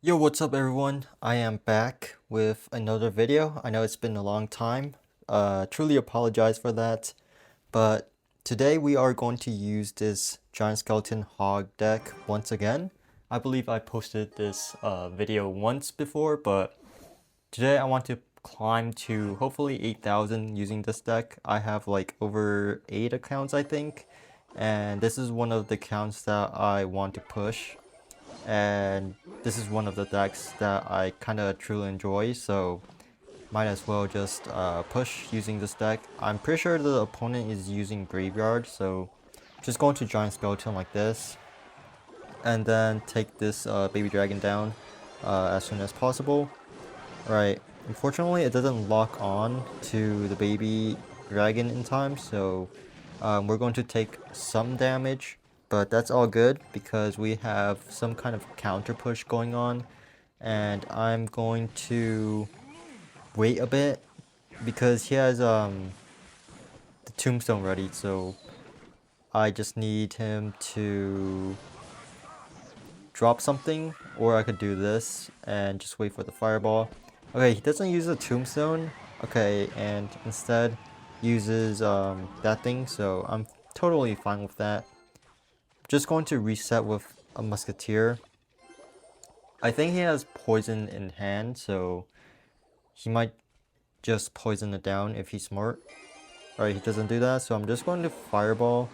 Yo, what's up everyone? I am back with another video. I know it's been a long time. Truly apologize for that. But today we are going to use this giant skeleton hog deck once again. I believe I posted this video once before, but today I want to climb to hopefully 8,000 using this deck. I have like over 8 accounts I think. And this is one of the accounts that I want to push, and this is one of the decks that I kind of truly enjoy, so might as well just push using this deck. I'm pretty sure the opponent is using Graveyard, so just going to Giant Skeleton like this, and then take this Baby Dragon down as soon as possible. Right, unfortunately it doesn't lock on to the Baby Dragon in time, so we're going to take some damage, but that's all good because we have some kind of counter push going on, and I'm going to wait a bit because he has the tombstone ready, so I just need him to drop something, or I could do this and just wait for the fireball. Okay, he doesn't use a tombstone. Okay, and instead uses that thing, so I'm totally fine with that. Just going to reset with a musketeer. I think he has poison in hand, so he might just poison it down if he's smart. Alright, he doesn't do that, so I'm just going to fireball.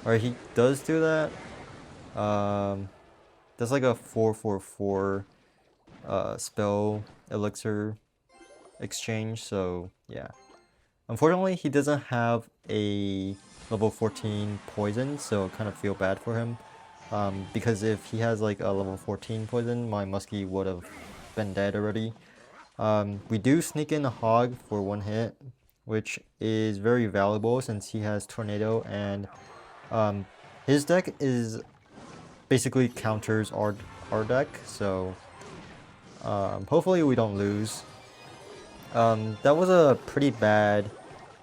Alright, he does do that. That's like a 4/4/4 spell elixir exchange, so yeah. Unfortunately, he doesn't have a level 14 poison, so I kind of feel bad for him. Because if he has like a level 14 poison, my muskie would have been dead already. We do sneak in a hog for one hit, which is very valuable since he has tornado, and his deck is basically counters our deck, so hopefully we don't lose. That was a pretty bad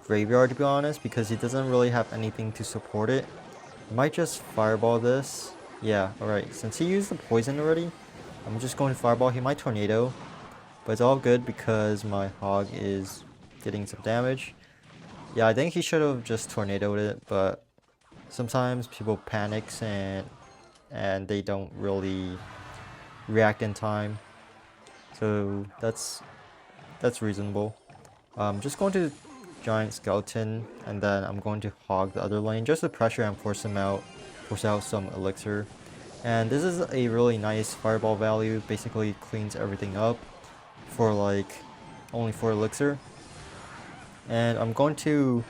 graveyard to be honest, because he doesn't really have anything to support it. Might just fireball this. Yeah, alright. Since he used the poison already, I'm just going to fireball. He might tornado, but it's all good because my hog is getting some damage. Yeah, I think he should have just tornadoed it, but sometimes people panics and they don't really react in time. So that's reasonable. Just going to giant skeleton, and then I'm going to hog the other lane just to pressure and force him out, force out some elixir. And this is a really nice fireball value, basically cleans everything up for like only 4 elixir. And I'm going to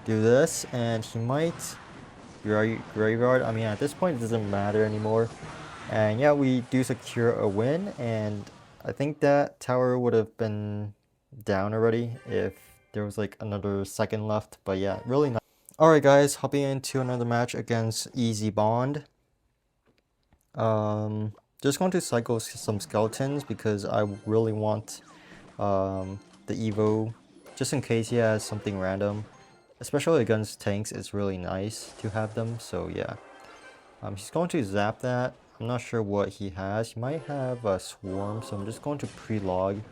do this, and he might graveyard. I mean, at this point it doesn't matter anymore. And yeah, we do secure a win, and I think that tower would have been down already if there was like another second left, but yeah, really nice. Alright guys, hopping into another match against Easy Bond. Just going to cycle some skeletons because I really want the Evo, just in case he has something random. Especially against tanks, it's really nice to have them, so yeah. He's going to zap that. I'm not sure what he has. He might have a swarm, so I'm just going to pre-log.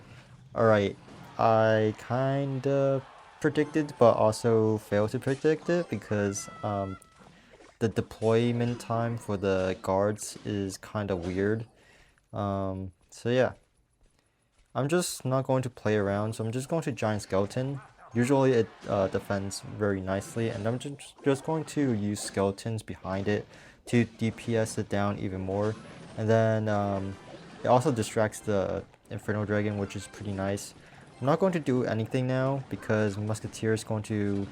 Alright, I kinda predicted, but also failed to predict it because the deployment time for the guards is kinda weird. So yeah. I'm just not going to play around, so I'm just going to Giant Skeleton. Usually it defends very nicely, and I'm just going to use skeletons behind it to DPS it down even more. And then it also distracts the Inferno Dragon, which is pretty nice. I'm not going to do anything now because Musketeer is going to...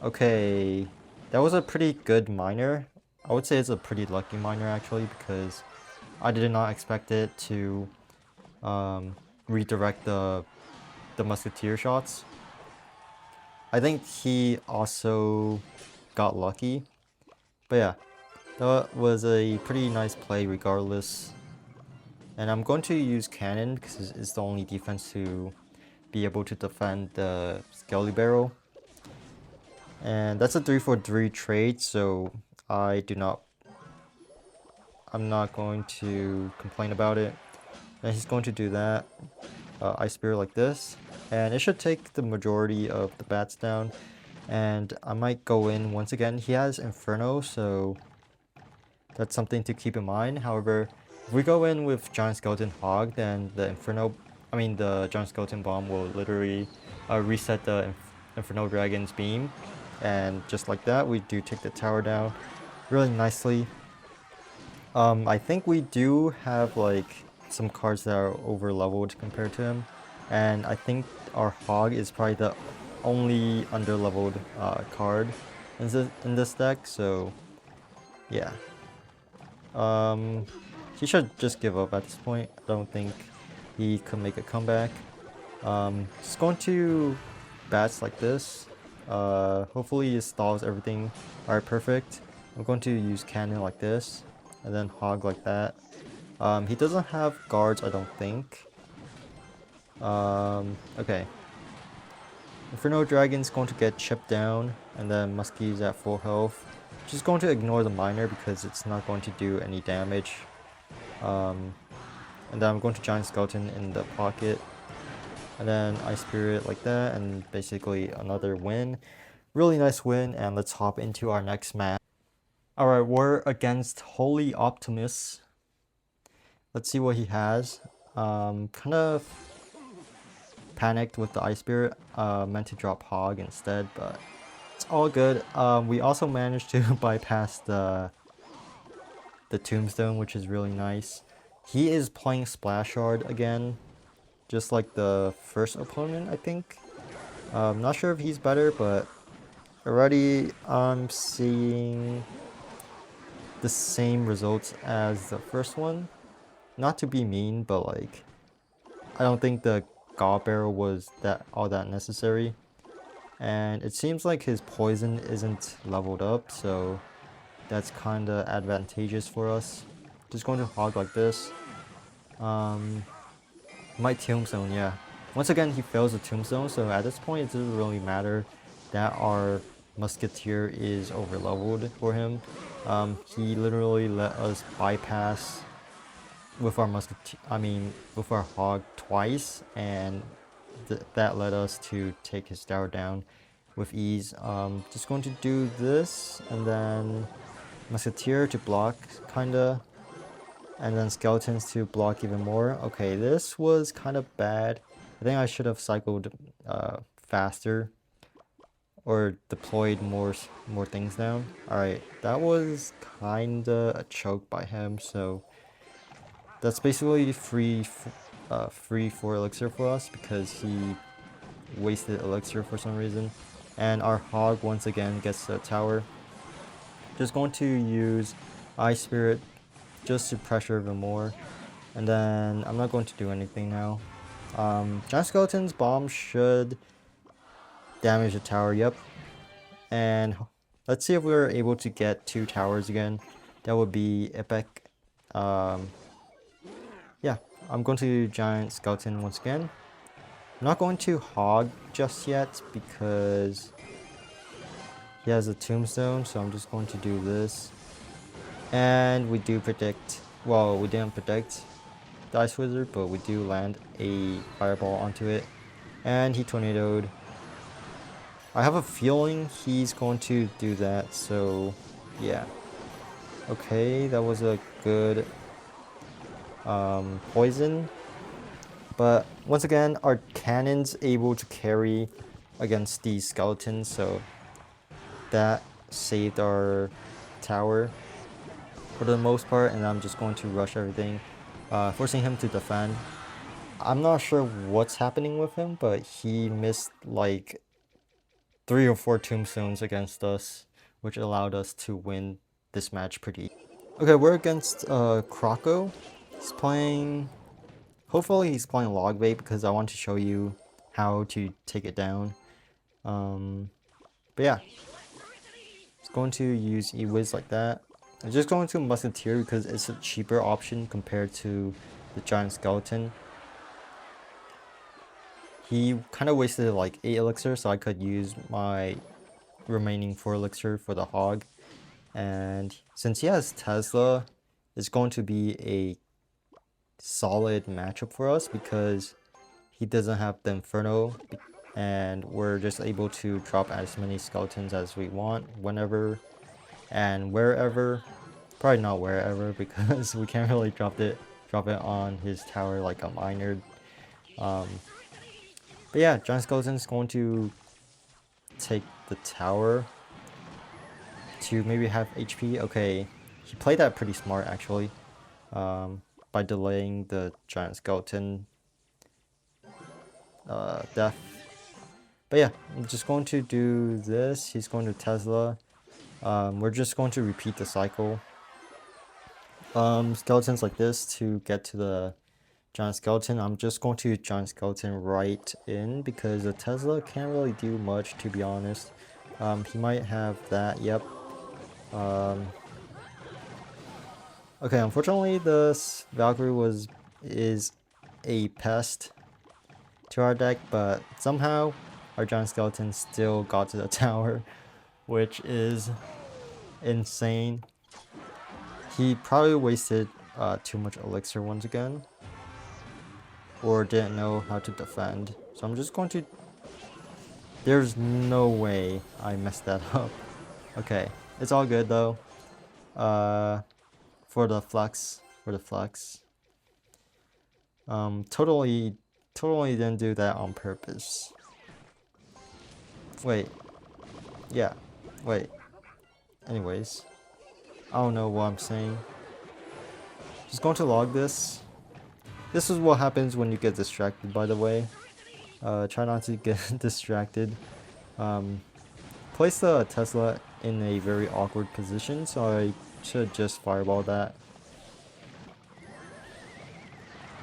Okay, that was a pretty good miner. I would say it's a pretty lucky miner actually, because I did not expect it to redirect the Musketeer shots. I think he also got lucky, but yeah, that was a pretty nice play regardless. And I'm going to use cannon because it's the only defense to be able to defend the Skelly Barrel. And that's a 3/3 trade, so I'm not going to complain about it. Then he's going to do that. Ice Spirit like this. And it should take the majority of the bats down. And I might go in once again. He has Inferno, so that's something to keep in mind. However, if we go in with Giant Skeleton Hog, then the the Giant Skeleton Bomb will literally reset the Inferno Dragon's beam. And just like that, we do take the tower down really nicely. I think we do have like some cards that are over leveled compared to him. And I think our Hog is probably the only under leveled card in this deck, so yeah. He should just give up at this point. I don't think he could make a comeback. Just going to bats like this. Hopefully it stalls everything. Alright, perfect. I'm going to use cannon like this, and then hog like that. He doesn't have guards, I don't think. Okay. Inferno Dragon's going to get chipped down, and then Muskie's at full health. Just going to ignore the miner because it's not going to do any damage. And then I'm going to Giant Skeleton in the pocket. And then Ice Spirit like that, and basically another win. Really nice win, and let's hop into our next match. Alright, we're against Holy Optimus. Let's see what he has. Kind of panicked with the Ice Spirit. Meant to drop Hog instead, but it's all good. We also managed to bypass the Tombstone, which is really nice. He is playing Splash Shard again, just like the first opponent, I think. Not sure if he's better, but already I'm seeing the same results as the first one. Not to be mean, but like, I don't think the God Barrel was all that necessary. And it seems like his poison isn't leveled up, so that's kind of advantageous for us. Just going to hog like this. Might Tombstone, yeah. Once again, he fails the Tombstone, so at this point it doesn't really matter that our Musketeer is over leveled for him. He literally let us bypass with our with our Hog twice, and that led us to take his tower down with ease. Just going to do this, and then Musketeer to block, kinda. And then Skeletons to block even more. Okay, this was kind of bad. I think I should have cycled faster or deployed more things down. Alright, that was kinda a choke by him, so that's basically free 4 elixir for us because he wasted elixir for some reason. And our Hog once again gets the tower. Just going to use Ice Spirit just to pressure even more. And then I'm not going to do anything now. Giant Skeleton's bomb should damage the tower, yep. And let's see if we're able to get 2 towers again. That would be epic. Yeah, I'm going to Giant Skeleton once again. I'm not going to Hog just yet because he has a Tombstone, so I'm just going to do this. And we do predict, well, we didn't predict the Ice Wizard, but we do land a fireball onto it. And he tornadoed. I have a feeling he's going to do that, so yeah. Okay, that was a good poison. But once again, our cannon's able to carry against these skeletons, so that saved our tower for the most part, and I'm just going to rush everything, forcing him to defend. I'm not sure what's happening with him, but he missed like 3 or 4 tombstones against us, which allowed us to win this match pretty easy. Okay, we're against Croco. He's playing, hopefully he's playing Log Bait because I want to show you how to take it down. But yeah, it's going to use E-Wiz like that. I'm just going to Musketeer because it's a cheaper option compared to the Giant Skeleton. He kind of wasted like 8 elixir, so I could use my remaining 4 elixir for the Hog. And since he has Tesla, it's going to be a solid matchup for us because he doesn't have the Inferno, and we're just able to drop as many skeletons as we want whenever and wherever. Probably not wherever because we can't really drop it on his tower like a miner. But yeah, Giant Skeleton's going to take the tower to maybe have HP. Okay, he played that pretty smart actually, by delaying the Giant Skeleton death. But yeah, I'm just going to do this. He's going to Tesla. We're just going to repeat the cycle. Skeletons like this to get to the Giant Skeleton. I'm just going to Giant Skeleton right in because the Tesla can't really do much, to be honest. He might have that, yep. Okay, unfortunately this Valkyrie is a pest to our deck, but somehow our Giant Skeleton still got to the tower, which is insane. He probably wasted too much elixir once again, or didn't know how to defend. So I'm just going to... There's no way I messed that up. Okay, it's all good though. For the flex. Totally didn't do that on purpose. Wait. Yeah. Wait. Anyways. I don't know what I'm saying. Just going to log this. This is what happens when you get distracted, by the way. Try not to get distracted. Place the Tesla in a very awkward position, so I should just fireball that.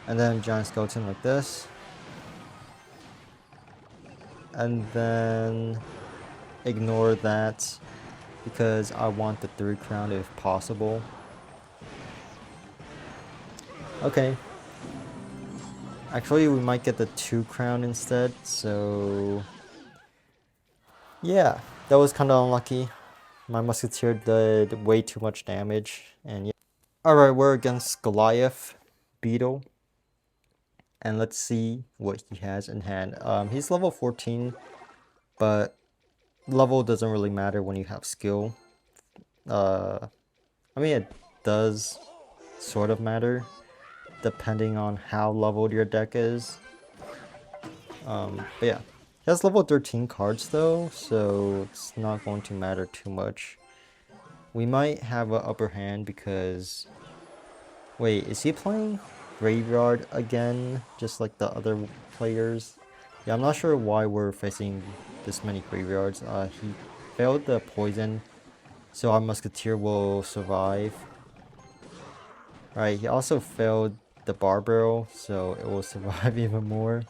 And then Giant Skeleton like this. And then ignore that because I want the 3 crown if possible. Okay. Actually, we might get the 2 crown instead, so... Yeah, that was kind of unlucky. My Musketeer did way too much damage, and yeah. Alright, we're against Goliath Beetle. And let's see what he has in hand. He's level 14, but level doesn't really matter when you have skill. I mean, it does sort of matter, depending on how leveled your deck is. But yeah. He has level 13 cards though, so it's not going to matter too much. We might have an upper hand because... Wait, is he playing Graveyard again, just like the other players? Yeah, I'm not sure why we're facing this many graveyards. He failed the poison, so our Musketeer will survive. Right, he also failed the bar barrel, so it will survive even more.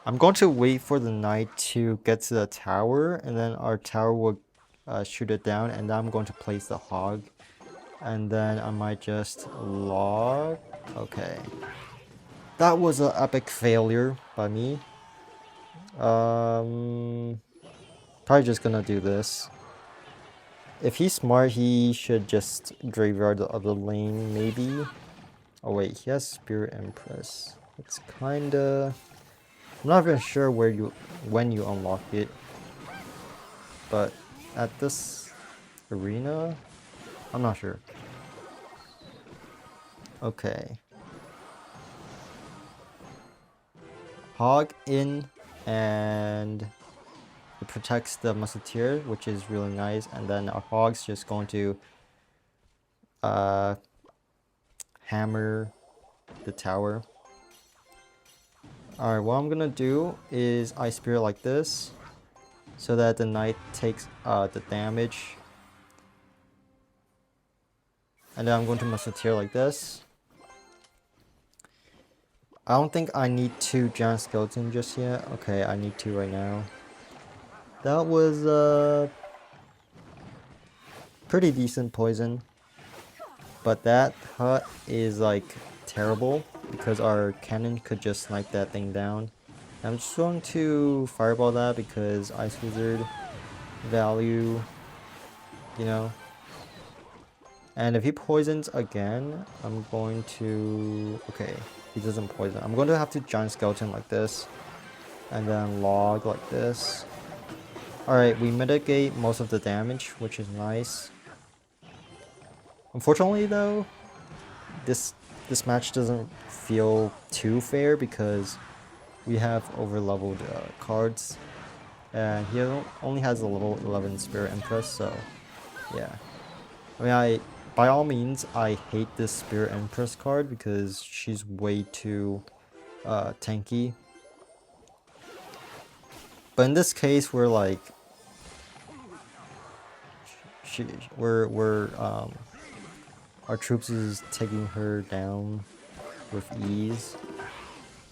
I'm going to wait for the knight to get to the tower, and then our tower will shoot it down, and then I'm going to place the hog. And then I might just log. Okay. That was an epic failure by me. Probably just gonna do this. If he's smart, he should just graveyard the other lane, maybe. Oh wait, he has Spirit Empress. It's kinda... I'm not even sure when you unlock it. But at this arena, I'm not sure. Okay. Hog in, and it protects the Musketeer, which is really nice. And then our Hog's just going to hammer the tower. Alright, what I'm gonna do is Ice Spirit like this, so that the knight takes the damage. And then I'm going to Musketeer like this. I don't think I need 2 Giant Skeleton just yet. Okay, I need 2 right now. That was pretty decent poison. But that hut is like terrible because our cannon could just snipe that thing down. I'm just going to fireball that because Ice Wizard value, you know. And if he poisons again, I'm going to... Okay, he doesn't poison. I'm going to have to giant skeleton like this. And then log like this. Alright, we mitigate most of the damage, which is nice. Unfortunately though, this match doesn't feel too fair because we have over-leveled cards. And he only has a level 11 Spirit Empress, so yeah. I mean, by all means, I hate this Spirit Empress card because she's way too tanky. But in this case, we're like, our troops is taking her down with ease.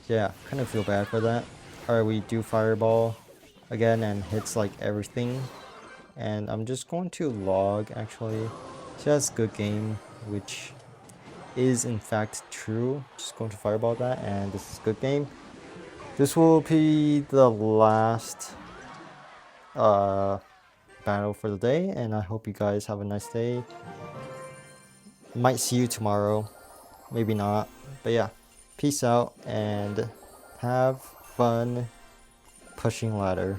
Yeah, kind of feel bad for that. Alright, we do Fireball again and hits like everything. And I'm just going to log actually. She has good game, which is in fact true. Just going to Fireball that, and this is good game. This will be the last battle for the day, and I hope you guys have a nice day. Might see you tomorrow, maybe not, but yeah. Peace out and have fun pushing ladder.